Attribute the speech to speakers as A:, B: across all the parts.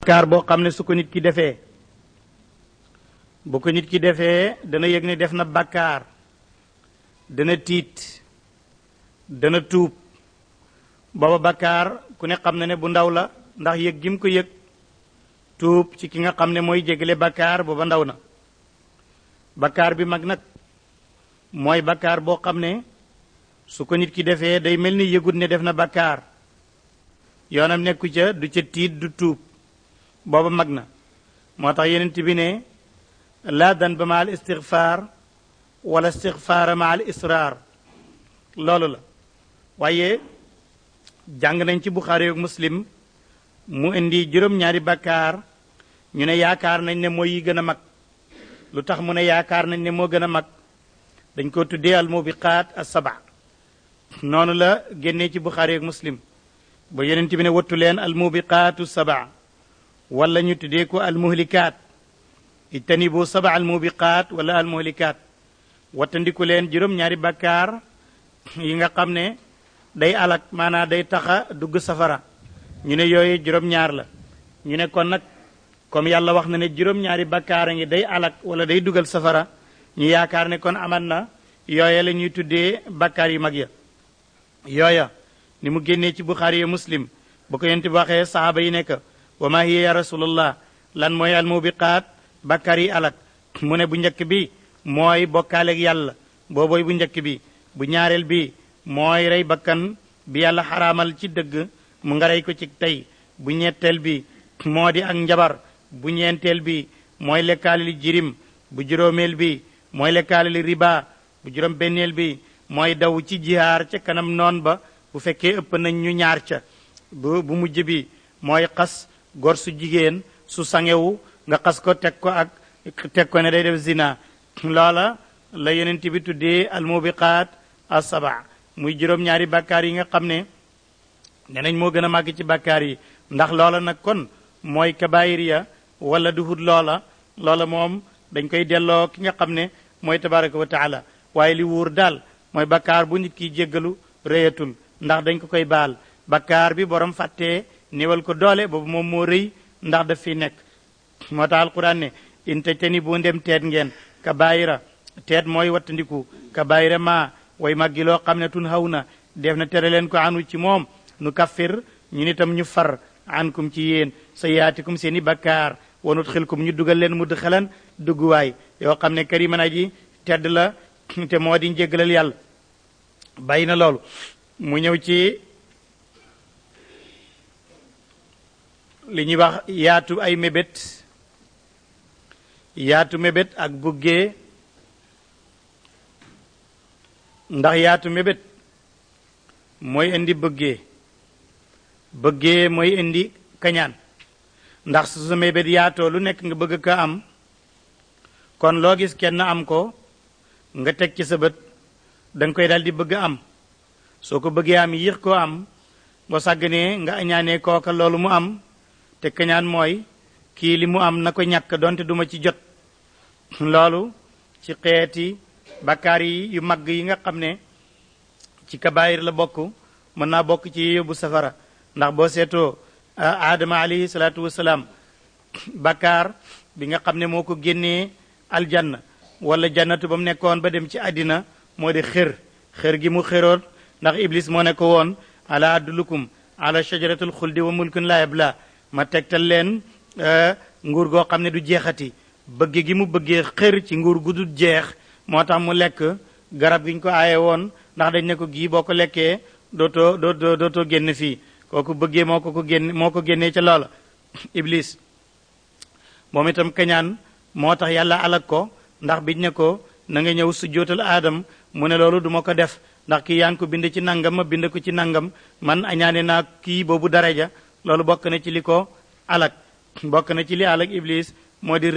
A: bàkkaar boo xam ne su ko nit ki defee bu ko nit ki defee dana yëg ne def na bàkkaar dana tiit dana tuub booba bàkkaar ku ne xam na ne bu ndaw la ndax yëg gim ko yëg tuub ci ki nga xam ne mooy jégale bàkkaar booba ndaw na bàkkaar bi mag nag mooy bàkkaar boo xam ne su ko nit ki defee day mel ni yëgut ne def na bàkkaar yoonam nekku ca du ca tiit du tuub booba mag na moo tax yenent bi ne laa danba ma al istigfaar wala istigfaara ma al israar loolu la waaye jàng nañ ci Buxaari ak Muslim mu indi juróom-ñaari bàkkaar ñu ne yaakaar nañ ne mooy yi gën a mag lu tax mu ne yaakaar nañ ne moo gën a mag dañ ko tuddee al mubiqaat as-sab'a noonu la génnee ci Buxaari ak Muslim ba yenent bi ne wattu leen al mubiqaatu sab'a wala ñu tuddee ko al muhlikaat ijtanibu sab'a al mubiqaat wala al muhlikaat wattandiku leen juróom-ñaari bàkkaar yi nga xam ne day alak maanaam day taxa dugg safara ñu ne yooyu juróom-ñaar la ñu ne kon nag comme yàlla wax na ne juróom-ñaari bàkkaar a ngi day alak wala day dugal safara ñu yaakaar ne kon aman na yooya la ñuy tuddee bàkkaar yu mag ya yooya ni mu génnee ci Buxaari ya Muslim ba ko yent bi waxee sahaaba yi nekk wa ma hiya ya rasulallah lan mooy al mubiqaat bàkkaar yi alak mu ne bu njëkk bi mooy bokkaaleeg yàlla boobooy bu njëkk bi bu ñaareel bi mooy rey bakkan bi yàlla xaraamal ci dëgg mu nga rey ko ci tey bu ñetteel bi moo di ak njabar bu ñeenteel bi mooy lekkaale li jirim bu juróomeel bi mooy lekkaale li riba bu juróom benneel bi mooy daw ci jihaar ca kanam noon ba bu fekkee ëpp nañ ñu ñaar ca bu mujj bi mooy xas gor su jigéen su sangewu nga xas ko teg ko ne day def zina loola la yenent bi tuddee al mubiqaat as-sab'a muy juróom-ñaari bàkkaar yi nga xam ne nenañ moo gën a màgg ci bàkkaar yi ndax loola nag kon mooy kabaayir ya wala duhut loola moom dañ koy delloo ki nga xam ne mooy tabaraka wa taala waaye li wóor daal mooy bàkkaar bu nit ki jéggalu réyatul ndax dañ ko koy baal bàkkaar bi borom fàttee néewal ko doole boobu moom moo rëy ndax daf fi nekk moo tax alquran ne in tajtani bu ndem teet ngeen kabaayira teet mooy wattandiku kabaayira ma way màggi loo xam ne tun xaw na def na tere leen ko anu ci moom nu kaffir ñu nitam ñu far ankum ci yéen sa yaatikum seen i bakkaar wanut xilkum ñu dugal leen mudd xelan dugguwaay yoo xam ne kariman aji tedd la te moo di njéggalal yàlla bàyyi na loolu mu ñëw ci li ñuy wax yaatu ay mébét yaatu mébét ak buggee ndax yaatu mébét mooy indi bëggee mooy indi kañaan ndax su sa mébét yaatoo lu nekk nga bëgg ka am kon loo gis kenn am ko nga teg ci sa bët da nga koy daal di bëgg am soo ko bëggee am yéex koo am boo sàgganee nga añaanee kooka loolu mu am te kañaan mooy kii li mu am na ko ñàkk donte duma ci jot loolu ci xeeti bakkaar yi yu mag yi nga xam ne ci kabaayir la bokk mën naa bokk ci yóbbu safara ndax boo seetoo aadama alayhi salaatu wasalaam bakkaar bi nga xam ne moo ko génnee aljanna wala jannatu ba mu nekkoon ba dem ci àddina moo di xër gi mu xëroon ndax iblis moo ne ko woon ala adulukum ala shajaratul xuldi wa mulkun la yabla ma tegtal leen nguur goo xam ne du jeexati bëgg gi mu bëggee xër ci nguur gu du jeex moo tax mu lekk garab gi ñu ko aaye woon ndax dañ ne ko gii boo ko lekkee dootoo génn fii kooku bëggee moo ko génnee ca loola iblis moom itam kañaan moo tax yàlla alak ko ndax biñ ne ko na nga ñëw su jootal aadam mu ne loolu duma ko def ndax kii yaa ngi ko bind ci nangam ma bind ko ci nangam man añaane naa kii boobu daraja loolu bokk na ci li ko alak bokk na ci li alak iblis moo di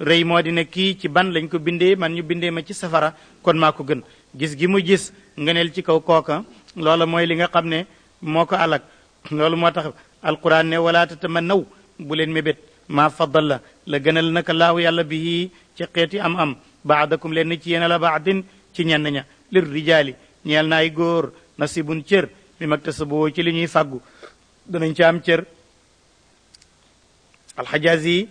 A: rëy moo di ne kii ci ban lañ ko bindee man ñu bindee ma ci safara kon maa ko gën gis gi mu gis ngëneel ci kaw kooka loola mooy li nga xam ne moo ko alak loolu moo tax alquran ne wala tatamannaw bu leen mébét maa faddala la gënal naka laahu yàlla bihi ci xeeti am baadakum leen ci yéen la baadin ci ñenn ña lir rijaali ñeel naay góor nasibun cër mi mag tasaboo ci li ñuy fàggu danañ ci am cër alxajazi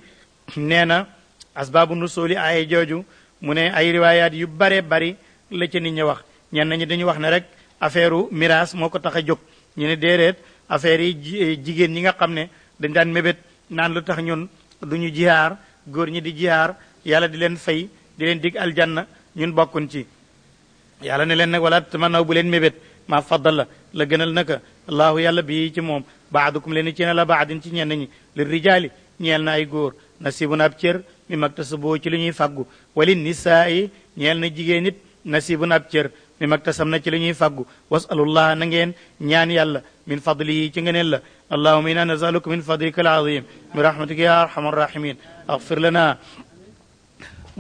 A: nee na asbaabu nusuli aaya jooju mu ne ay riwaayaat yu bare bari la ca nit ñi wax ñenn ñi dañu wax ne rek affaire miraas moo ko tax a jóg ñu ne déedéet affaire yi jigéen ñi nga xam ne dañ daan mébét naan lu tax ñun du ñu jihaar góor ñi di jihaar yàlla di leen fay di leen dig aljanna ñun bokkuñ ci yàlla ne leen nag wala tamannaw bu leen mébét maa faddala la gënal naka allahu yàlla bii ci moom baadukum leen ci ne la baadin ci ñenn ñi li rijaali ñeel na ay góor nasibun ab cër mi maktasaboo ci li ñuy faggu wali nisaa yi ñeel na jigéen nit nasibun ab cër mi maktasam na ci li ñuy faggu wasalullah na ngeen ñaan yàlla min fadlihi ci ngëneel la allahuma inna nasaluka min fadlika alazim bi rahmatika ya arhamar rahimin اغفر لنا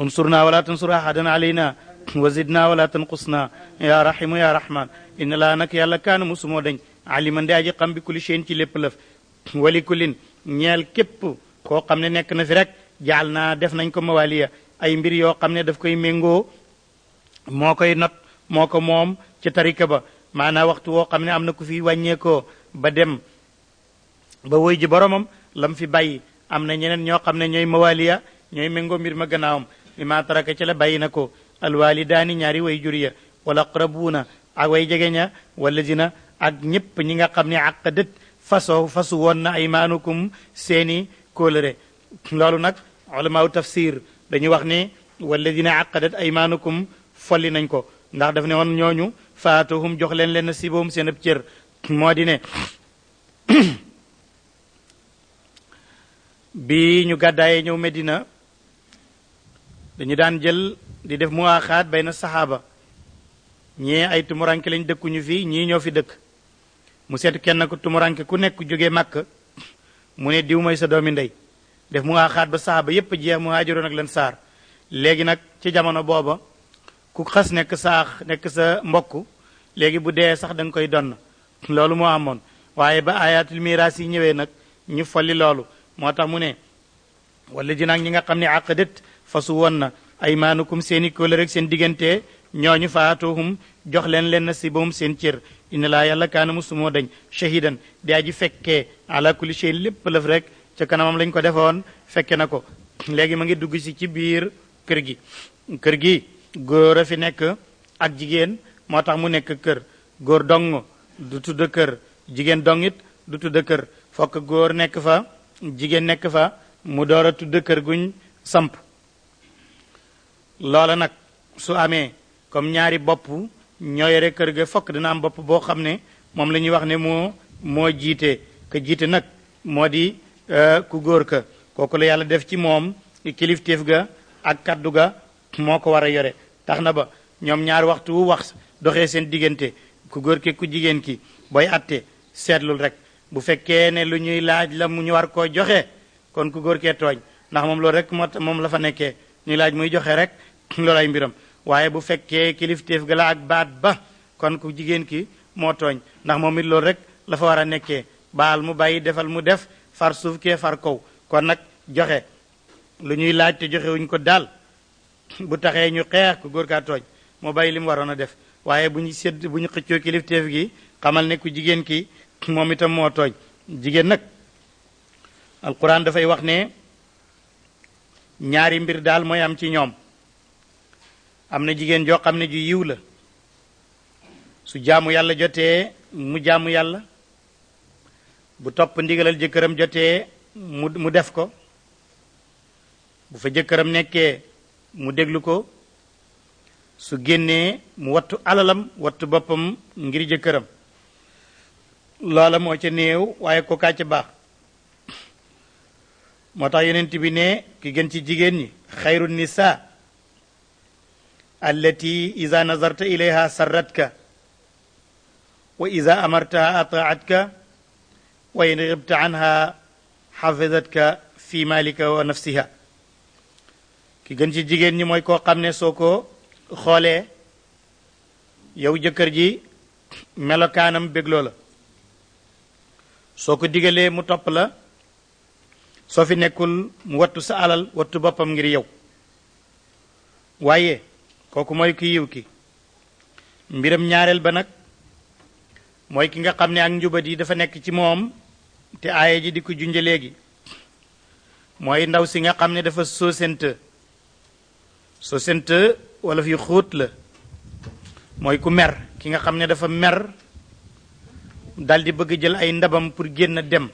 A: انصرنا ولا تنصر احدا علينا وزدنا ولا تنقصنا يا رحيم يا رحمن ان لا نك يالا كان مسمو دنج علما داجي خم بكل شيء ci lépp lëf wali kullin ñeel képp koo xam ne nekk na fi rek jaal naa def nañ ko mawaliya ay mbir yoo xam ne daf koy méngoo moo koy not moo ko moom ci tarika ba maanaam waxtu woo xam ne am na ku fi wàññeekoo ba dem ba woy ji boromam lam fi bàyyi am na ñeneen ñoo xam ne ñooy mawaliya ñooy méngoo mbir ma gannaawam li ma taraka ci la bàyyi na ko alwalidaani ñaari way jur ya wala aqrabuuna ak way jegeña wala dina ak ñëpp ñi nga xam ne aqadat fasu woon na aymaanukum seeni kóolëre loolu nag ulamaaw tafsir dañuy wax ne walladina aqadat aymaanukum folli nañ ko ndax daf ne woon ñooñu faatuhum jox leen leen nasiibahum seen ab cër moo di ne bi ñu gàddaayee ñëw Medina dañu daan jël di def muwaaxaat bayna saxaaba ñee ay tumuranke lañ dëkkuñu fii ñii ñoo fi dëkk mu seet kenn ku tumuranke ku nekk jógee màkk mu ne diw mooy sa doomi ndey def muwaaxaat ba saxaaba yépp jeex mu haajaroon ak leen saar léegi nag ci jamono booba ku xas nekk nekk sa mbokk léegi bu dee sax da nga koy donn loolu moo amoon waaye ba ayatul miraas yi ñëwee nag ñu folli loolu moo tax mu ne wala dinaag ñi nga xam ne àqadat fasu woon na aymaanukum seeni kóolëre rek seen diggante ñooñu faatuhum jox leen leen nasibahum seen cër inna laa yàlla kaana musumoo dañ shahidan di aji fekkee ala kulli shay lépp lëf rek ca kanamam lañ ko defoon fekke na ko léegi ma ngi dugg si ci biir kër gi góor a fi nekk ak jigéen moo tax mu nekk kër góor dong du tudd kër jigéen dongit du tudd kër fokk góor nekk fa jigéen nekk fa mu door a tudd kër guñ samp loola nag su amee comme ñaari bopp ñoo yore kër ga fokk dina am bopp boo xam ne moom la ñuy wax ne moo jiite ka jiite nag moo di ku góor ka kooku la yàlla def ci moom kilifteef ga ak kaddu ga moo ko war a yore tax na ba ñoom ñaari waxtu wu wax doxee seen diggante ku góor ki ku jigéen ki booy atte seetlul rek bu fekkee ne lu ñuy laaj la mu ñu war koo joxe kon ku góor kee tooñ ndax moom loolu rek moom la fa nekkee ñuy laaj muy joxe rek loolu ay mbiram waaye bu fekkee kilifteef ga la ak baat ba kon ku jigéen ki moo tooñ ndax moom it loolu rek la fa war a nekkee baal mu bàyyi defal mu def far suuf kee far kaw kon nag joxe lu ñuy laaj te joxe wuñ ko daal bu taxee ñu xeex ku góor kaa tooñ moo bàyyi li mu waroon a def waaye bu ñu xëccoo kilifteef gi xamal ne ku jigéen ki moom itam moo tooñ jigéen nag alquran dafay wax ne ñaari mbir daal mooy am ci ñoom am na jigéen joo xam ne ju yiw la su jaamu yàlla jotee mu jaamu yàlla bu topp ndigalal jëkkëram jotee mu def ko bu fa jëkkëram nekkee mu déglu ko su génnee mu wattu alalam wattu boppam ngir jëkkëram loola moo ca néew waaye ko kaa ca baax moo tax yonent bi ne ki gën ci jigéen ñi xayru nisa allati ida nazarta ilayha sarratka wa ida amartaha ataatka wa in xibta anha xafidatka fi malika wa nafsiha ki gën ci jigéen ñi mooy koo xam ne soo ko xoolee yow jëkkër ji melokaanam bégloo la soo ko digalee mu topp la soo fi nekkul mu wattu sa alal wattu boppam ngir yow waaye kooku mooy ki yiw ki mbiram ñaareel ba nag mooy ki nga xam ne ak njubat yi dafa nekk ci moom te aaya ji di ko junje léegi mooy ndaw si nga xam ne dafa soosente wala fi xóot la mooy ku mer ki nga xam ne dafa mer daldi bëgg jël ay ndabam pour génn dem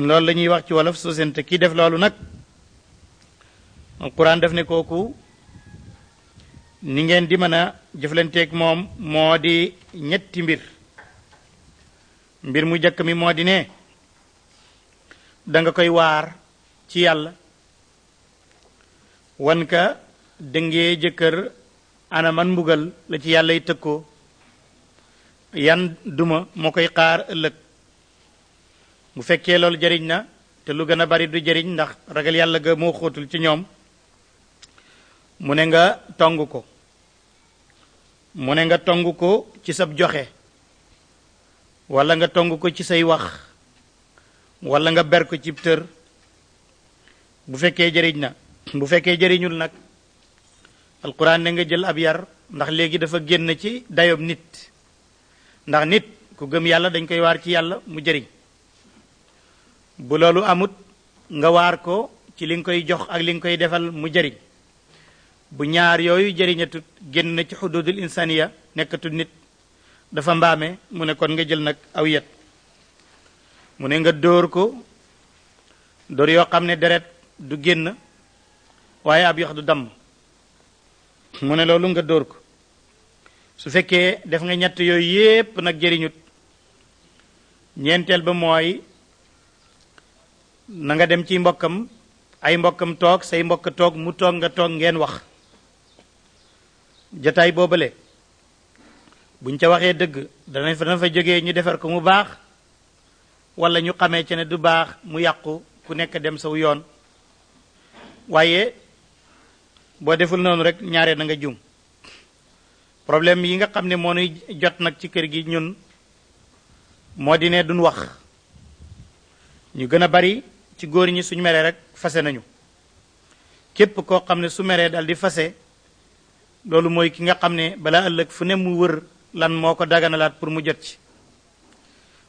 A: loolu la ñuy wax ci wolof soosente kii def loolu nag alquran def ne kooku ni ngeen di mën a jëflanteeg moom moo di ñetti mbir mu jëkk mi moo di ne danga koy waar ci yàlla wan ka dëngee jëkkër ana man mbugal la ci yàlla y tëkkoo yan duma moo koy xaar ëllëg bu fekkee loolu jëriñ na te lu gën a bari du jëriñ ndax ragal yàlla ga moo xóotul ci ñoom mu ne nga tong ko ci sab joxe wala nga tong ko ci say wax wala nga ber ko ci tër bu fekkee jëriñ na bu fekkee jëriñul nag alquran ne nga jël ab yar ndax léegi dafa génn ci dayob nit ndax nit ku gëm yàlla dañ koy waar ci yàlla mu jëriñ bu loolu amut nga waar ko ci li nga koy jox ak li nga koy defal mu jëriñ bu ñaar yooyu jëriñatut génn na ci xududul insaniya nekkatul nit dafa mbaame mu ne kon nga jël nag aw yet mu ne nga dóor ko dóor yoo xam ne deret du génn waaye ab yox du damm mu ne loolu nga dóor ko su fekkee def nga ñett yooyu yépp nag jëriñut ñeenteel ba mooy na nga dem ci mbokkam ay mbokkam toog say mbokk toog mu toog nga toog ngeen wax jataay boobale buñ ca waxee dëgg dana fa jógee ñu defar ko mu baax wala ñu xamee ci ne du baax mu yàqu ku nekk dem saw yoon waaye boo deful noonu rek ñaaree na nga jum problème yi nga xam ne moo nuy jot nag ci kër gi ñun moo di ne duñ wax ñu gën a bari ci góor ñi suñu meree rek fase nañu képp koo xam ne su meree dal di fase loolu mooy ki nga xam ne balaa ëllëg fu ne mu wër lan moo ko daganalaat pour mu jot ci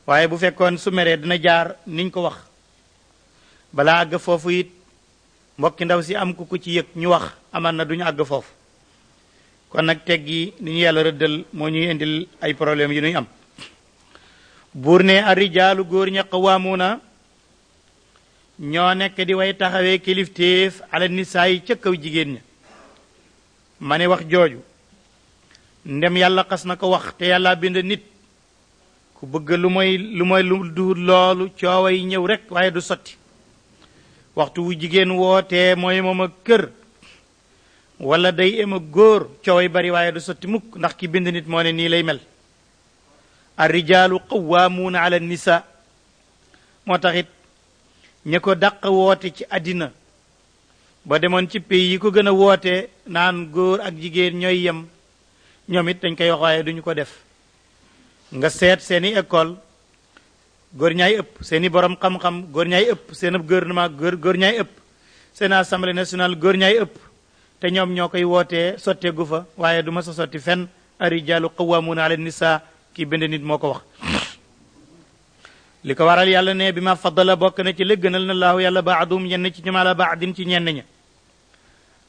A: waaye bu fekkoon su meree dina jaar niñ ko wax balaa àgg foofu it mbokki ndaw si am ku ko ci yëg ñu wax aman na duñu àgg foofu kon nag teg gi ni ñu yàlla rëddal moo ñuy indil ay problème yu ñuy am buur ne arrijaalu góor ña qawaamuuna ñoo nekk di way taxawee kilifteef ala nisaa yi ca kaw jigéen ña ma ne wax jooju ndem yàlla xas na ko wax te yàlla bind nit ku bëgg lu du loolu cooway ñëw rek waaye du sotti waxtu wu jigéen wootee mooy moom ak kër wala day em ak góor cooway bari waaye du sotti mukk ndax ki bind nit moo ne nii lay mel arrijaalu qawwaamuuna ala nisa moo taxit ña ko dàq woote ci àddina ba demoon ci pays yi ko gën a woote naan góor ak jigéen ñooy yem ñoom it dañ koy wax waaye duñu ko def nga seet seeni école góor ñaay ëpp seeni borom xam-xam góor ñaay ëpp seen gouvernement góor ñaay ëpp seen assemblée nationale góor ñaay ëpp te ñoom ñoo koy wootee sotteegu fa waaye du ma sa sotti fenn arrijaalu qawwaamuuna ala nisa kii bind nit moo ko wax li ko waral yàlla ne bi ma faddala bokk na ci lëgganal na laahu yàlla baadum ñenn ci ñoom ala baadin ci ñenn ña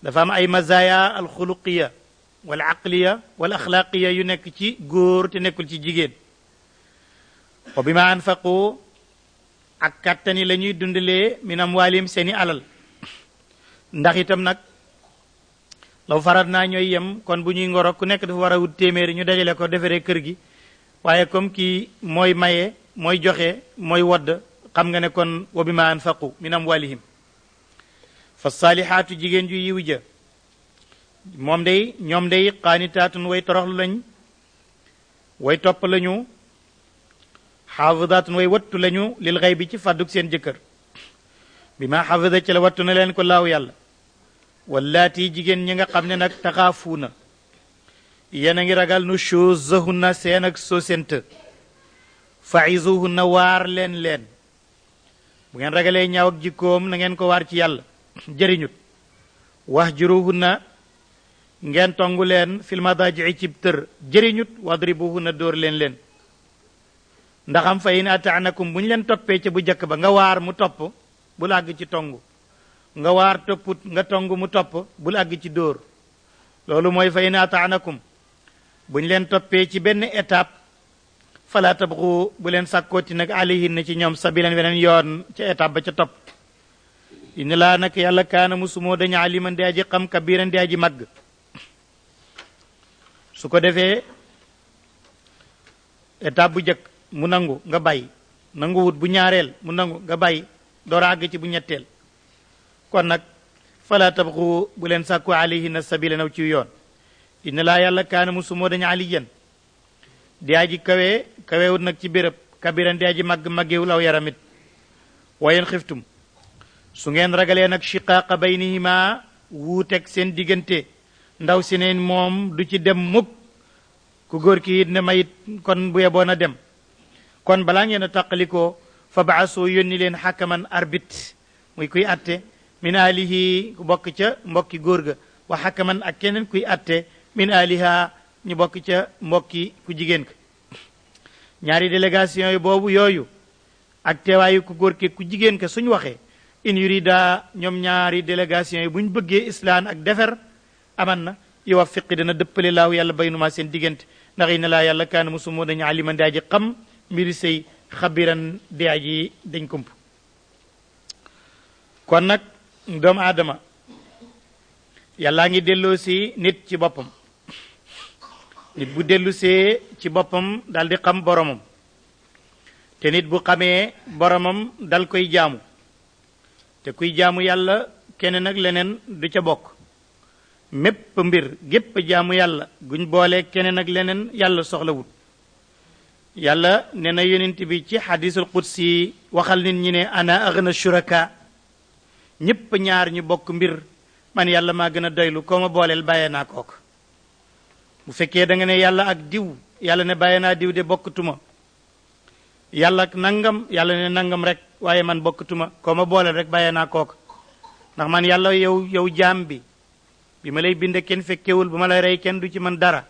A: dafa am ay mazaya alxuluqiya wal aqliya wal axlaaqiya yu nekk ci góor te nekkul ci jigéen wa bi ma anfaqu ak kàttani la ñuy dundalee min amwaalim seeni alal ndax itam nag law farat naa ñooy yem kon bu ñuy ngoro ku nekk dafa war a wut téeméeri ñu dajale ko defaree kër gi waaye comme kii mooy maye mooy joxe mooy wodd xam nga ne kon wa bi ma anfaqu min amwalihim fa saalihaatu jigéen ju yiw ja ñoom day qaanitaatun way toroxlu lañ way topp lañu xaafidaatun way wattu lañu lil xay bi ci fàdduk seen jëkkër bi ma xafida ci la wattu na leen ko laaw yàlla wallaati jigéen ñi nga xam ne nag taxaafuuna yéen a ngi ragal nu shuzahunna seen ak sosent fa'izuhunna waar leen bu ngeen ragalee ñaaw ak jikkoom na ngeen ko waar ci yàlla jëriñut wahjuruhunna ngeen tongu leen fil madaaji'i cib tër jëriñut wadribuhunna dóor leen ndaxam fa in ata'nakum bu ñu leen toppee ca bu jëkk ba nga waar mu topp bul àgg ci tongu nga waar topput nga tongu mu topp bul àgg ci dóor loolu mooy fa in ataanakum buñ leen toppee ci benn étape fala tabxu bu leen sàkkooti nag alayhin na ci ñoom sabilan weneen yoon ca étape ba ca topp inna laa nag yàlla kaana musumoo dañu aliman di aji xam kabiran di aji màgg su ko defee étape bu jëkk mu nangu nga bàyyi nangu wut bu ñaareel mu nangu nga bàyyi door a àgg ci bu ñetteel kon nag fala tabxu bu leen sàkku alayhinna sabila naw ci yoon inna laa yàlla kaana musumoo dañu aliyan di aji kawewut nag ci béréb kabiran di aji màgg màggewul aw yaramit wayen xiftum su ngeen ragalee nag shiqaaqa baynihima wuuteg seen diggante ndaw si neen moom du ci dem mukk ku góor ki it ne mayit kon bu yeboon a dem kon balaa ngeen a tàqalikoo fa baasoo yónni leen xakaman arbitre muy kuy atte min alihi ku bokk ca mbokki góor ga wa xakaman ak keneen kuy atte min aliha ñu bokk ca mbokki ku jigéen ka ñaari délégation yi boobu yooyu ak teewaayu ku góor ke ku jigéen ka suñ waxee in yurida ñoom ñaari délégation yi buñ bëggee islaan ak defer aman na yuwaffiqi dana dëppale laahu yàlla baynuma seen diggante ndax inna laa yàlla kaana musumoo dañu aliman di aji xam mbiri sëy xabiran di aji dañ kump kon nag doomu aadama yàllaa ngi delloo si nit ci boppam nit bu dellu see ci boppam dal di xam boromam te nit bu xamee boromam dal koy jaamu te kuy jaamu yàlla keneen ak leneen du ca bokk mépp mbir gépp jaamu yàlla guñ boole keneen ak leneen yàlla soxlawut yàlla nee na yonent bi ci xadisul qudsi waxal nit ñi ne ana aghna shuraka ñépp ñaar ñu bokk mbir man yàlla maa gën a doylu koo ma booleel bàyyee naa kook bu fekkee da nga ne yàlla ak diw yàlla ne bàyyee naa diw de bokkatuma yàlla ak nangam yàlla ne nangam rek waaye man bokkatuma koo ma booleel rek bàyyee naa kook ndax man yàlla yow jaam bi ma lay binde kenn fekkewul bu ma lay rey kenn du ci man dara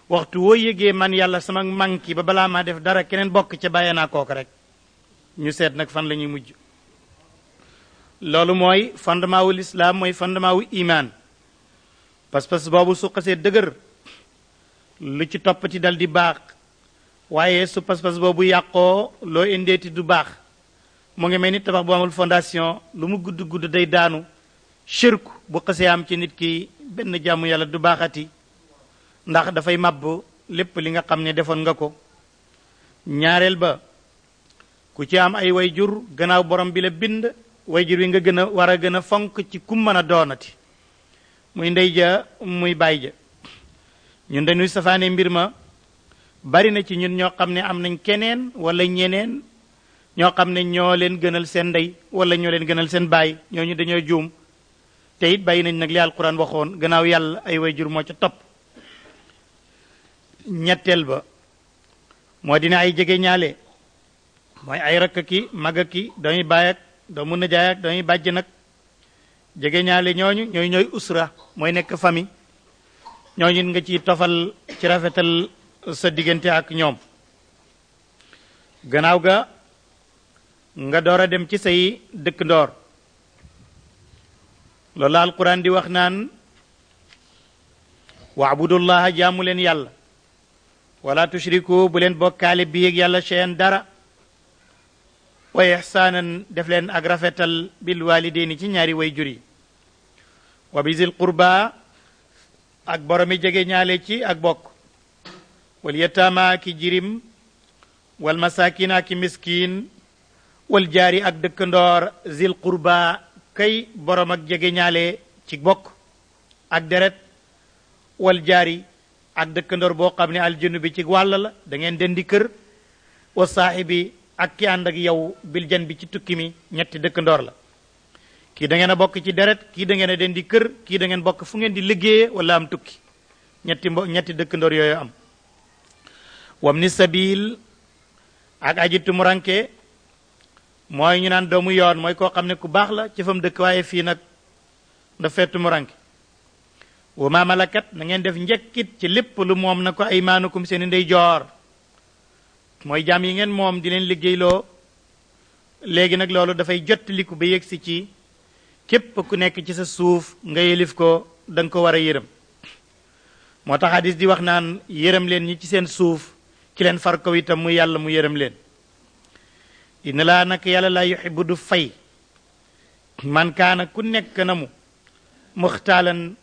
A: waxtu woo yëgee man yàlla sama manki ba balaa maa def dara keneen bokk ca bàyyee naa kook rek ñu seet nag fan la ñuy mujj loolu mooy fondement wu lislaam mooy fondement wu imaan pas-pas boobu su xasee dëgër lu ci toppati dal di baax waaye su pas-pas boobu yàqoo loo indeeti du baax mu ngi mel ni tabax bu amul fondation lu mu gudd gudd day daanu shirku bu xasee am ci nit ki benn jàmm yàlla du baaxati ndax dafay màbb lépp li nga xam ne defoon nga ko ñaareel ba ku ci am ay way jur gannaaw borom bi la bind way jur wi nga gën a war a gën a fonk ci kum mën a doonati muy ndey ja muy baay ja ñun dañuy safaane mbir ma bari na ci ñun ñoo xam ne am nañ keneen wala ñeneen ñoo xam ne ñoo leen gënal seen ndey wala ñoo leen gënal seen baay ñooñu dañoo juum te it bàyyi nañ nag li alquran waxoon gannaaw yàlla ay way jur moo ca topp ñetteel ba moo dina ay jege ñaale mooy ay rakk ki mag ki doomi baay ak doomu nijaay ak doomi bàjj nag jege ñaale ñooñu ñooy usra mooy nekk famille ñooñu nga ci tofal ci rafetal sa diggante ak ñoom gannaaw ga nga door a dem ci say dëkk ndoor loolu la alquran di wax naan waabudullaha jaamu leen yàlla wala tushriku bu leen bokkaale bi ak yàlla cheyan dara wa ihsaanan def leen ak rafetal bil walidaini ci ñaari way jur yi wa bizil qurba ak boromi jege ñaale ci ak bokk wal yataama ki jirim wal masakina ki miskin wal jaari ak dëkkandoor zil qurba kay borom ak jege ñaale ci bokk ak deret wal jaari ak dëkkandoor boo xam ne aljunu bi ci wàll la da ngeen dendi kër wa saaxibi ak ki ànd ak yow bil jan bi ci tukki mi ñetti dëkkandoor la kii da ngeen a bokk ci deret kii da ngeen a dendi kër kii da ngeen bokk fu ngeen di liggéeyee wala am tukki ñetti dëkkandoor yooyu am wam ni sabil ak aji tumuranke mooy ñu naan doomu yoon mooy koo xam ne ku baax la ci fam dëkk waaye fii nag daf fee tumuranke wa ma malakat na ngeen def njekkit ci lépp lu moom na ko ay maanukum seen ndey joor mooy jaam yi ngeen moom di leen liggéeyloo léegi nag loolu dafay jottaliku ba yegsi ci képp ku nekk ci sa suuf nga yelif ko da nga ko war a yërëm moo tax hadis di wax naan yërëm leen ñi ci seen suuf ki leen far kaw itam mu yàlla mu yërëm leen inna laa nag yàlla laa yuhibbu du fay man kaana ku nekk na mu muxtaalan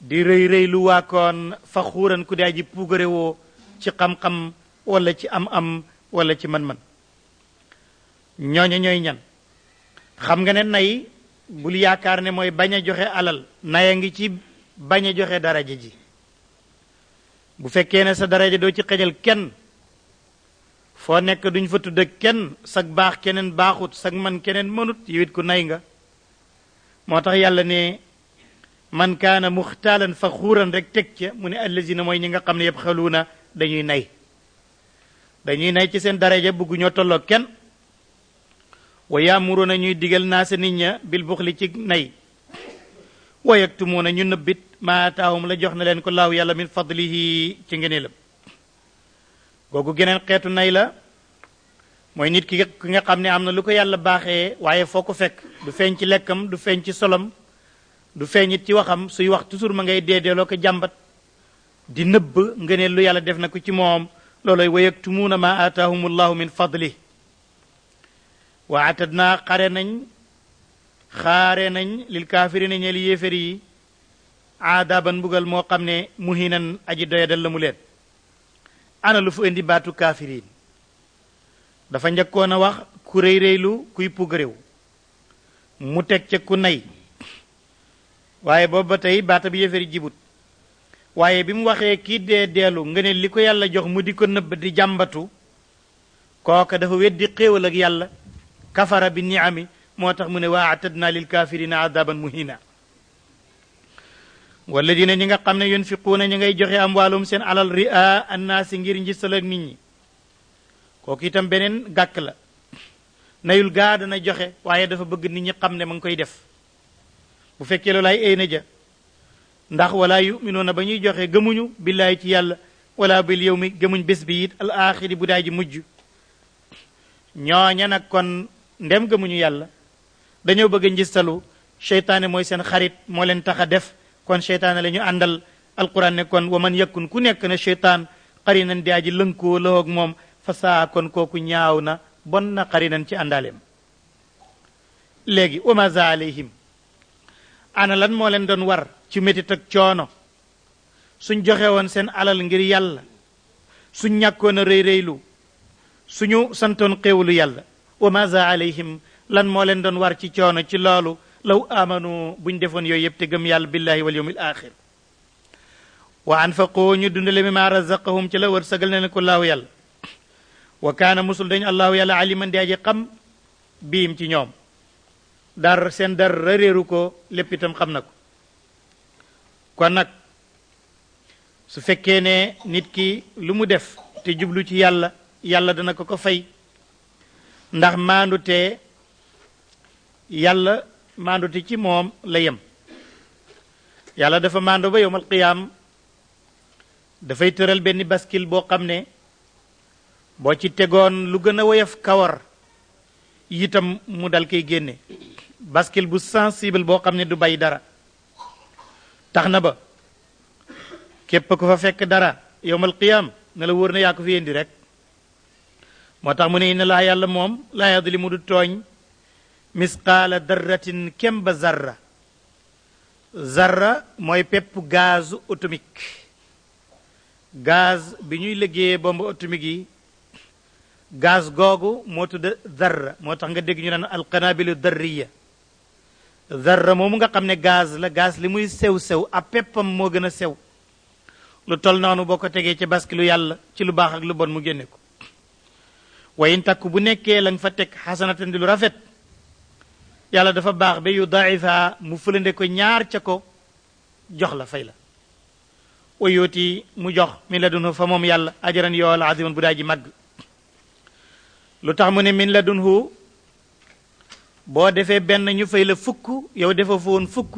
A: di rëy lu waakoon faxuuran ku daa ji puugare woo ci xam-xam wala ci am wala ci man-man ñooña ñooy ñan xam nga ne nay bul yaakaar ne mooy bañ a joxe alal naya ngi ci bañ a joxe daraja ji bu fekkee ne sa daraja doo ci xejal kenn foo nekk duñ fa tudd kenn sag baax keneen baaxut sag man keneen mënut yiwit ku nay nga moo tax yàlla ne man kaana muxtaalan faxuuran rek teg ca mu ne allazina mooy ñi nga xam ne yëpp xaluuna dañuy nay ci seen daraja bugg ñoo tolloo kenn wa yaamuruuna ñuy digal naa sa nit ña bil buxli ci nay wa yaktumuuna ñu nëbbit maa ataahum la jox na leen ko laahu yàlla min fadlihi ci ngeneelam googu geneen xeetu nay la mooy nit ki nga xam ne am na lu ko yàlla baaxee waaye foo ko fekk du feeñ ci lekkam du feeñ ci solom du feeñit ci waxam suy wax toujours ma ngay deedeeloo ko jàmbat di nëbb ngeneel lu yàlla def na ko ci moom looloy wa yaktumuuna maa ataahum llahu min fadlihi wa atadnaa xaare nañ lil kaafirina ñeel yéefér yi aadaban mbugal moo xam ne muhinan aji doyadal la mu leen ana lu fu indi baatu kaafiriin dafa njëkkoon a wax ku réy réylu kuy pugaréew mu teg ca ku nay waaye boobu ba tey baata bi yéefér yi jibut waaye bi mu waxee kii deelu nga ne li ko yàlla jox mu di ko nëbb di jàmbatu kooka dafa weddi xéewal ak yàlla kafara bi niami moo tax mu ne waa atadna lil kafirina adaban muhina walladina ñi nga xam ne yunfiquuna ñi ngay joxe amwaalum seen alal ria annaasi ngir njistal ak nit ñi kooku itam beneen gàkk la nayul gaa dana joxe waaye dafa bëgg nit ñi xam ne ma ngi koy def bu fekkee loolaay ay na ja ndax wala yuminuuna ba ñuy joxe gëmuñu billaahi ci yàlla wala bil yawmi gëmuñ bés bi it al axiri bu daa ji mujj ñooña nag kon ndem gëmuñu yàlla dañoo bëgg njistalu seytaane mooy seen xarit moo leen tax a def kon seytaane la ñu àndal alquran ne kon wa man yakun ku nekk na seytaan xarinan di aji lënkoo la ak moom fa saa kon kooku ñaaw na bon na xarinan ci àndaaleem léegi wa ma za alayhim ana lan moo leen doon war ci métit ak coono suñ joxe woon seen alal ngir yàlla suñ ñàkkoon a rëy rëylu suñu santoon xéewlu yàlla wa ma za alayhim lan moo leen doon war ci coono ci loolu law amanu buñ defoon yooyu yëpp te gëm yàlla billahi wal yawmil axir wa anfaqoo ñu dundale mimma razaqahum ci la wër sagal na ne ko laahu yàlla wa kaana musul dañ allahu yàlla aliman di aji xam biim ci ñoom seen dar réeru ko lépp itam xam na ko kon nag su fekkee ne nit ki lu mu def te jublu ci yàlla yàlla dana ko fay ndax maandute yàlla maandute ci moom la yem yàlla dafa maando ba yowmal qiyaam dafay tëral benn baskil boo xam ne boo ci tegoon lu gën a woyof kawar itam mu dal koy génne baskil bu sensible boo xam ne du bàyyi dara tax na ba képp ku fa fekk dara yowmal qiyaam na la wóor na yaa ko fi indi rek moo tax mu ne inna laa yàlla moom laa yadlimu du tooñ misqaala darratin kem ba zarra mooy pepp gaz atomique gaz bi ñuy liggéeyee bombe atomique yi gaz googu moo tudd zarra moo tax nga dégg ñu naan alqanabilu darriya zarra moomu nga xam ne gaz la gaz li muy sew-sew ab peppam moo gën a sew lu tol noonu boo ko tegee ci baskilu yàlla ci lu baax ak lu bon mu génne ko wayin takk bu nekkee la nga fa teg xasanatan di lu rafet yàlla dafa baax ba yu daifa mu fulande ko ñaar ca ko jox la fay la wa yooti mu jox min ladunhu fa moom yàlla ajaran yool aziman bu daa ji màgg lu tax mu ne min ladunhu boo defee benn ñu fay la fukk yow defa fa woon fukk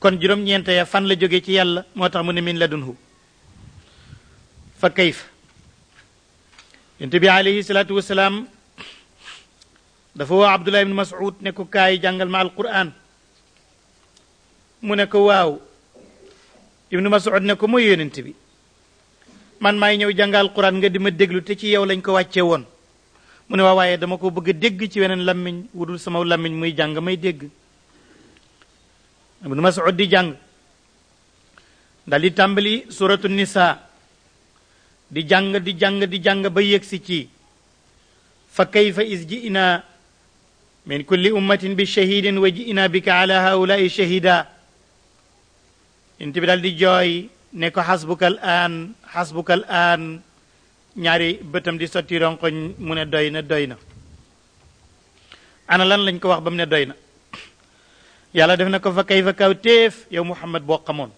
A: kon juróom-ñeent ya fan la jóge ci yàlla moo tax mu ne min ladunhu fa kayfa yonent bi alayhi salaatu wasalaam dafa woo Abdullah ibn Mas'ud ne ko kaay jàngal ma alquran mu ne ko waaw. ibnu Mas'ud ne ko mooy yonent bi man maay ñëw jàngal alquran nga di ma déglu te ci yow lañ ko wàccee woon mu ne waa waaye dama ko bëgg a dégg ci weneen lammiñ wudul sama lammiñ muy jàng may dégg. ibnu Mas'ud di jàng dal di tàmbali suratu nisa di jàng di jàng di jàng ba yegsi ci fa kayfa is ji'na min kulli ummatin bi shahidin wa ji'na bika ala haula'i shahida. inti bi dal di jooy ne ko xasbukal aan ñaari bëtam di sotti ronkoñ mu ne doy na doy na. ana lan lañ ko wax ba mu ne doy na yàlla def na ko fa kayfa kaw téef yow Muhammad boo xamoon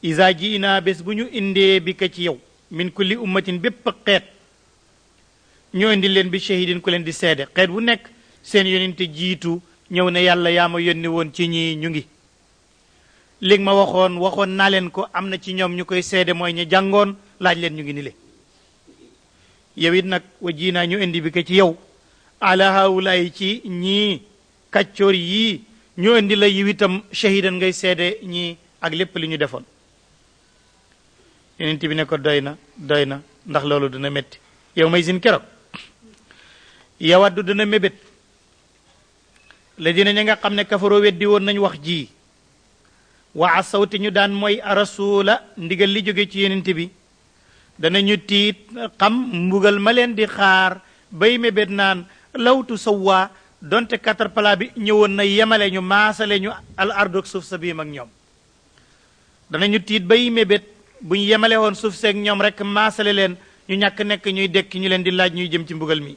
A: isa ji'na bés bu ñu indee bi ka ci yow min kulli ummatin bépp xeet ñoo indi leen bi shahidin ku leen di seede xeet bu nekk seen yonente jiitu ñëw ne yàlla yaa ma yónni woon ci ñii ñu ngi léegi ma waxoon naa leen ko am na ci ñoom ñu koy seede mooy ñu jàngoon laaj leen ñu ngi ni le yow it nag wa ji naa ñu indi bi ko ci yow ala haulaay ci ñii kàccoor yii ñu indi la yiw itam shahidan ngay seede ñii ak lépp li ñu defoon. yonent bi ne ko doy na ndax loolu dina métti yow may sin keroog yawaddu dina mébét la dina ña nga xam ne kafaroo weddi woon nañ wax ji wa asawti ñu daan mooy rasula ndigal li jóge ci yonent bi danañu tiit xam mbugal ma leen di xaar bay mébét naan lawtu sawwa donte caterpillar bi ñëwoon na yemale ñu maasale ñu al ardoog suuf sa biim ak ñoom danañu tiit bay mébét bu ñu yemale woon suuf seeg ñoom rek maasale leen ñu ñàkk nekk ñuy dekki ñu leen di laaj ñuy jëm ci mbugal mi.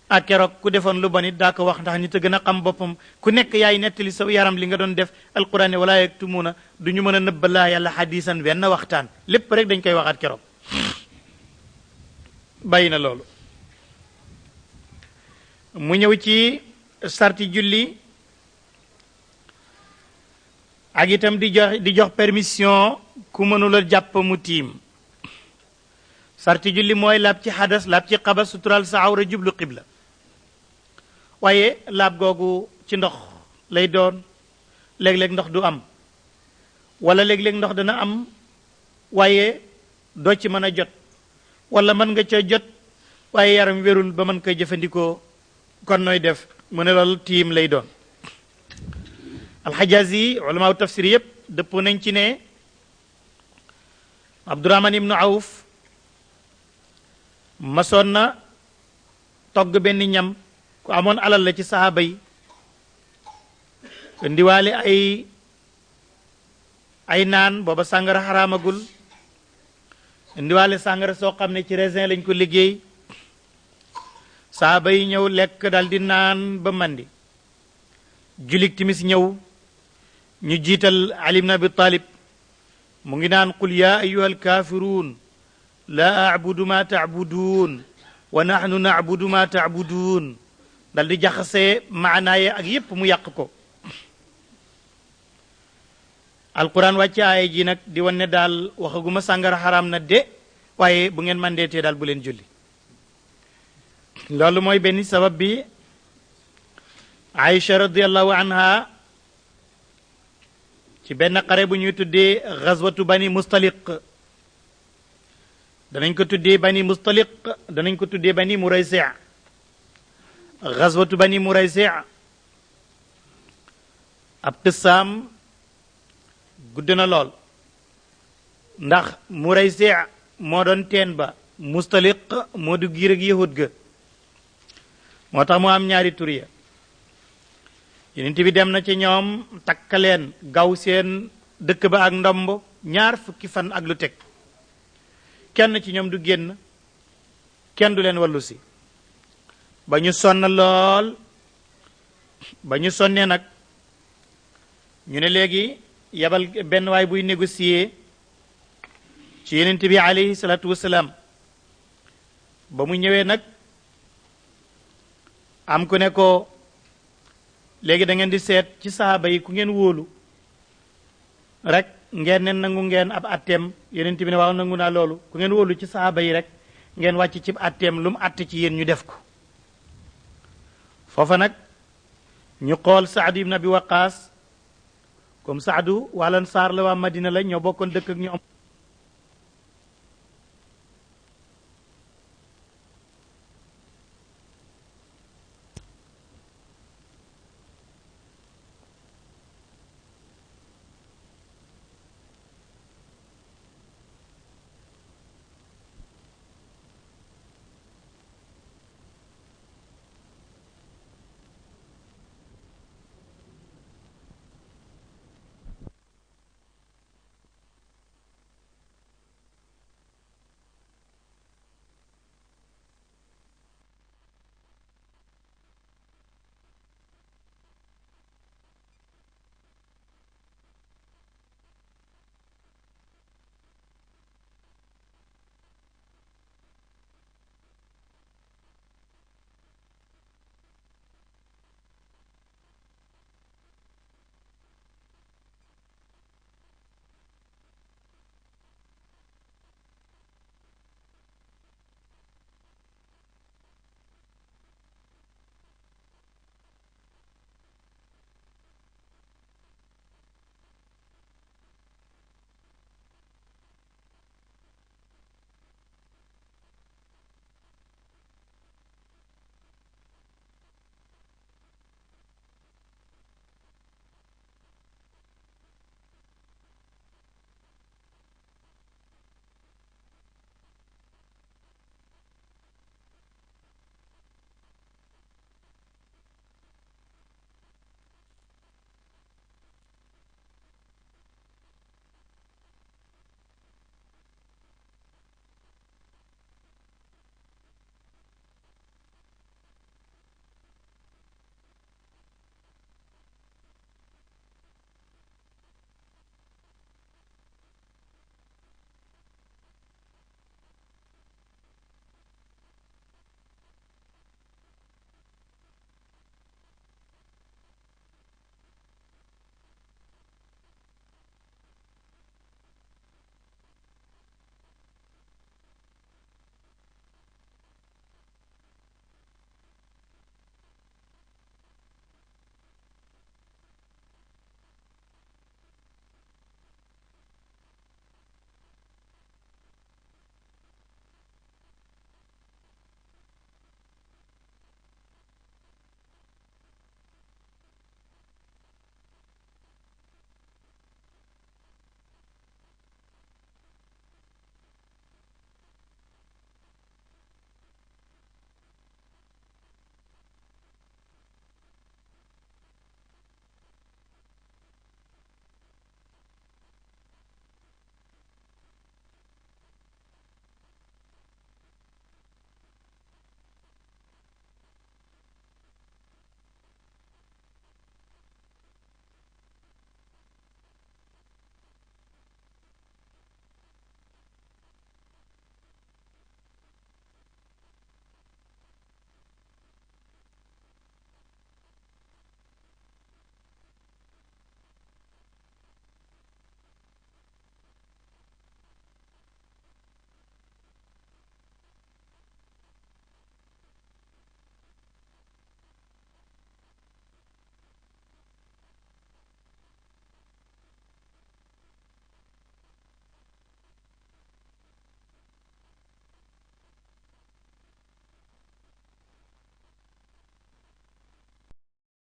A: ak keroog ku defoon lu bon it daa ko wax ndax nit a gën a xam boppam ku nekk yaay nettali sa yaram li nga doon def alquran ne wala yaktumuuna du ñu mën a nëbbalaa yàlla xadiisan wenn waxtaan lépp rek dañ koy waxaat keroog. bàyyi na loolu mu ñëw ci sarti julli ak itam di jox permission ku mënula jàpp mu tiim. sarti julli mooy laab ci xadas laab ci xabas sutural sa awra jublu xibla waaye laab googu ci ndox lay doon léeg-léeg ndox du am wala léeg-léeg ndox dana am waaye doo ci mën a jot wala mën nga ca jot waaye yaram wérul ba mën koy jëfandikoo kon nooy def mu ne loolu tiim lay doon. alxajazi ulamaaw tafsir yépp dëppoo nañ ci ne Abdurahman ibnu Awf masoon na togg benn ñam ku amoon alal la ci saxaaba yi ndiwaale ay naan booba sàngara xaraamagul ndiwaale sàngara soo xam ne ci raisin lañ ko liggéey saxaaba yi ñëw lekk dal di naan ba mandi julik timis ñëw ñu jiital Ali ibn Abi Talib mu ngi naan qul yaa ayyuhal kaafiruun laa abudu ma taabuduun wa nahnu naabudu ma taabuduun dal di jaxasee maanaaye ak yépp mu yàq ko. alquran wàcce aaya ji nag di wan ne daal waxaguma sàngara xaraam na de waaye bu ngeen mandeetee daal bu leen julli. loolu mooy benn sabab bi. Aïcha radiallahu anha ci benn xare bu ñuy tuddee gazwatu bani mustaliq danañ ko tuddee bani mustaliq danañ ko tuddee bani muraysi gazwatu bani muraysi ab qissaam gudd na lool ndax muraysi moo doon teen ba mustaliq moo du giir ak yahud ga moo tax mu am ñaari tur ya yonent bi dem na ci ñoom takkaleen gaw seen dëkk ba ak ndomb ñaar fukki fan ak lu teg kenn ci ñoom du génn kenn du leen wallu si ba ñu sonn lool ba ñu sonnee nag ñu ne léegi yabal benn waay buy négocier ci yonent bi alayhi salaatu wasalaam ba mu ñëwee nag am ku ne ko léegi da ngeen di seet ci sahaaba yi ku ngeen wóolu rek ngeen ne nangu ngeen ab atteem yonent bi ne waaw nangu naa loolu ku ngeen wóolu ci sahaaba yi rek ngeen wàcc ci atteem lu mu atte ci yéen ñu def ko foofa nag ñu xool Saad ibn Abi Waqaas comme Saadu waa Ansaar la waa Madina la ñoo bokkoon dëkk ak ñoom